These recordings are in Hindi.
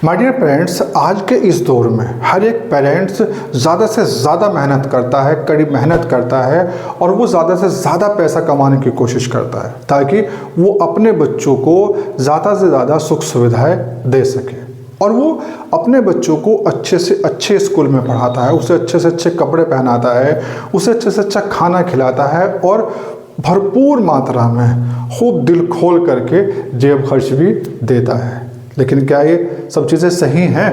माय डियर पेरेंट्स, आज के इस दौर में हर एक पेरेंट्स ज़्यादा से ज़्यादा मेहनत करता है, कड़ी मेहनत करता है और वो ज़्यादा से ज़्यादा पैसा कमाने की कोशिश करता है ताकि वो अपने बच्चों को ज़्यादा से ज़्यादा सुख सुविधाएं दे सके। और वो अपने बच्चों को अच्छे से अच्छे स्कूल में पढ़ाता है, उसे अच्छे से अच्छे कपड़े पहनाता है, उसे अच्छे से अच्छा खाना खिलाता है और भरपूर मात्रा में खूब दिल खोल करके जेब खर्च भी देता है। लेकिन क्या ये सब चीज़ें सही हैं?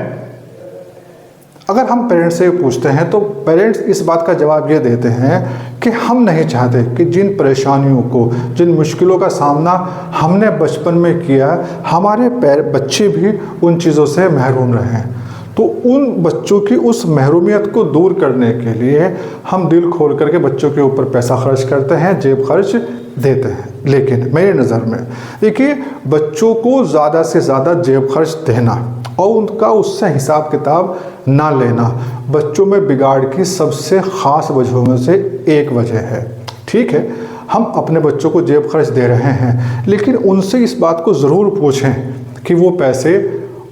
अगर हम पेरेंट्स से पूछते हैं तो पेरेंट्स इस बात का जवाब ये देते हैं कि हम नहीं चाहते कि जिन परेशानियों को, जिन मुश्किलों का सामना हमने बचपन में किया, हमारे बच्चे भी उन चीज़ों से महरूम रहें। तो उन बच्चों की उस महरूमियत को दूर करने के लिए हम दिल खोल करके बच्चों के ऊपर पैसा खर्च करते हैं, जेब खर्च देते हैं। लेकिन मेरी नज़र में देखिए, बच्चों को ज़्यादा से ज़्यादा जेब खर्च देना और उनका उससे हिसाब किताब ना लेना बच्चों में बिगाड़ की सबसे ख़ास वजहों में से एक वजह है। ठीक है, हम अपने बच्चों को जेब खर्च दे रहे हैं, लेकिन उनसे इस बात को ज़रूर पूछें कि वो पैसे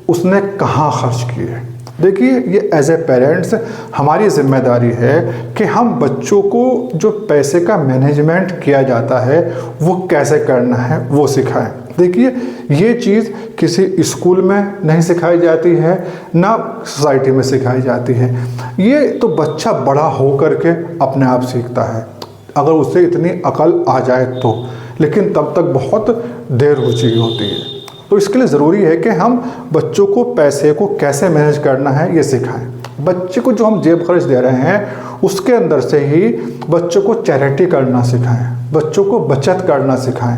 उसने कहाँ खर्च किए। देखिए, ये एज ए पेरेंट्स हमारी जिम्मेदारी है कि हम बच्चों को जो पैसे का मैनेजमेंट किया जाता है वो कैसे करना है वो सिखाएं। देखिए, ये चीज़ किसी स्कूल में नहीं सिखाई जाती है, ना सोसाइटी में सिखाई जाती है। ये तो बच्चा बड़ा हो करके अपने आप सीखता है, अगर उसे इतनी अकल आ जाए तो, लेकिन तब तक बहुत देर हो चुकी होती है। तो इसके लिए ज़रूरी है कि हम बच्चों को पैसे को कैसे मैनेज करना है ये सिखाएं। बच्चे को जो हम जेब खर्च दे रहे हैं उसके अंदर से ही बच्चों को चैरिटी करना सिखाएं, बच्चों को बचत करना सिखाएं।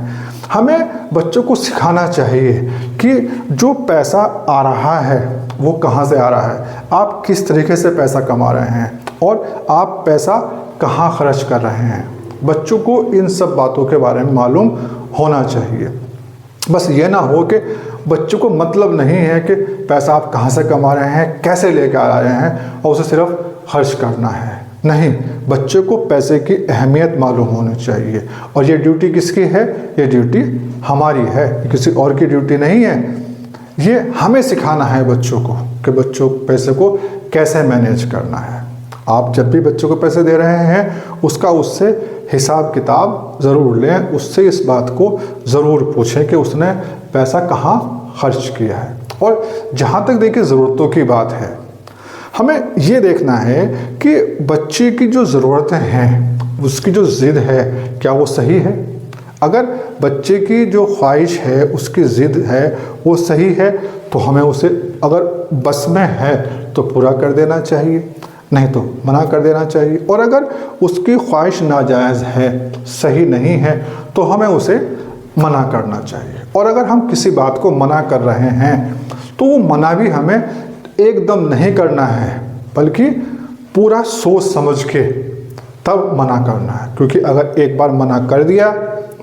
हमें बच्चों को सिखाना चाहिए कि जो पैसा आ रहा है वो कहाँ से आ रहा है, आप किस तरीके से पैसा कमा रहे हैं और आप पैसा कहाँ खर्च कर रहे हैं। बच्चों को इन सब बातों के बारे में मालूम होना चाहिए। बस ये ना हो कि बच्चों को मतलब नहीं है कि पैसा आप कहाँ से कमा रहे हैं, कैसे लेकर आ रहे हैं और उसे सिर्फ खर्च करना है। नहीं, बच्चे को पैसे की अहमियत मालूम होनी चाहिए। और ये ड्यूटी किसकी है? ये ड्यूटी हमारी है, किसी और की ड्यूटी नहीं है। ये हमें सिखाना है बच्चों को कि बच्चों पैसे को कैसे मैनेज करना है। आप जब भी बच्चों को पैसे दे रहे हैं उसका उससे हिसाब किताब ज़रूर लें, उससे इस बात को ज़रूर पूछें कि उसने पैसा कहाँ खर्च किया है। और जहाँ तक देखिए ज़रूरतों की बात है, हमें ये देखना है कि बच्चे की जो ज़रूरतें हैं, उसकी जो ज़िद है, क्या वो सही है। अगर बच्चे की जो ख्वाहिश है, उसकी ज़िद है, वो सही है तो हमें उसे अगर बस में है तो पूरा कर देना चाहिए, नहीं तो मना कर देना चाहिए। और अगर उसकी ख्वाहिश नाजायज़ है, सही नहीं है, तो हमें उसे मना करना चाहिए। और अगर हम किसी बात को मना कर रहे हैं तो वो मना भी हमें एकदम नहीं करना है, बल्कि पूरा सोच समझ के तब मना करना है। क्योंकि अगर एक बार मना कर दिया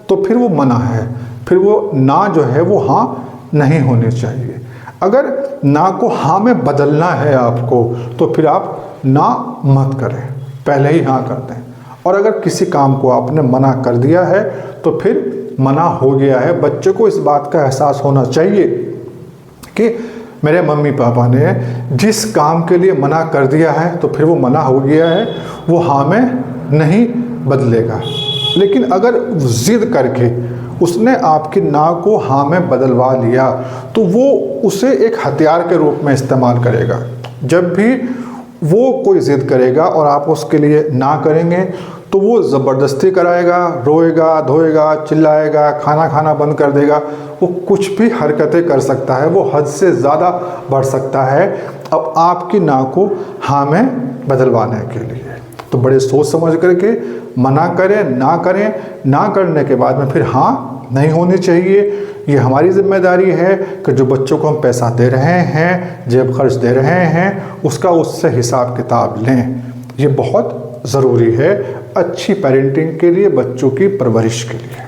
तो फिर वो मना है, फिर वो ना जो है वो हाँ नहीं होनी चाहिए। अगर ना को हाँ में बदलना है आपको तो फिर आप ना मत करें, पहले ही हाँ कर दें। और अगर किसी काम को आपने मना कर दिया है तो फिर मना हो गया है। बच्चे को इस बात का एहसास होना चाहिए कि मेरे मम्मी पापा ने जिस काम के लिए मना कर दिया है तो फिर वो मना हो गया है, वो हाँ में नहीं बदलेगा। लेकिन अगर ज़िद करके उसने आपकी ना को हाँ में बदलवा लिया तो वो उसे एक हथियार के रूप में इस्तेमाल करेगा। जब भी वो कोई ज़िद करेगा और आप उसके लिए ना करेंगे तो वो ज़बरदस्ती कराएगा, रोएगा, धोएगा, चिल्लाएगा, खाना खाना बंद कर देगा, वो कुछ भी हरकतें कर सकता है, वो हद से ज़्यादा बढ़ सकता है अब आपकी ना को हाँ में बदलवाने के लिए। तो बड़े सोच समझ करके मना करें, ना करें। ना करने के बाद में फिर हाँ नहीं होनी चाहिए। ये हमारी जिम्मेदारी है कि जो बच्चों को हम पैसा दे रहे हैं, जेब खर्च दे रहे हैं, उसका उससे हिसाब किताब लें। ये बहुत ज़रूरी है अच्छी पेरेंटिंग के लिए, बच्चों की परवरिश के लिए।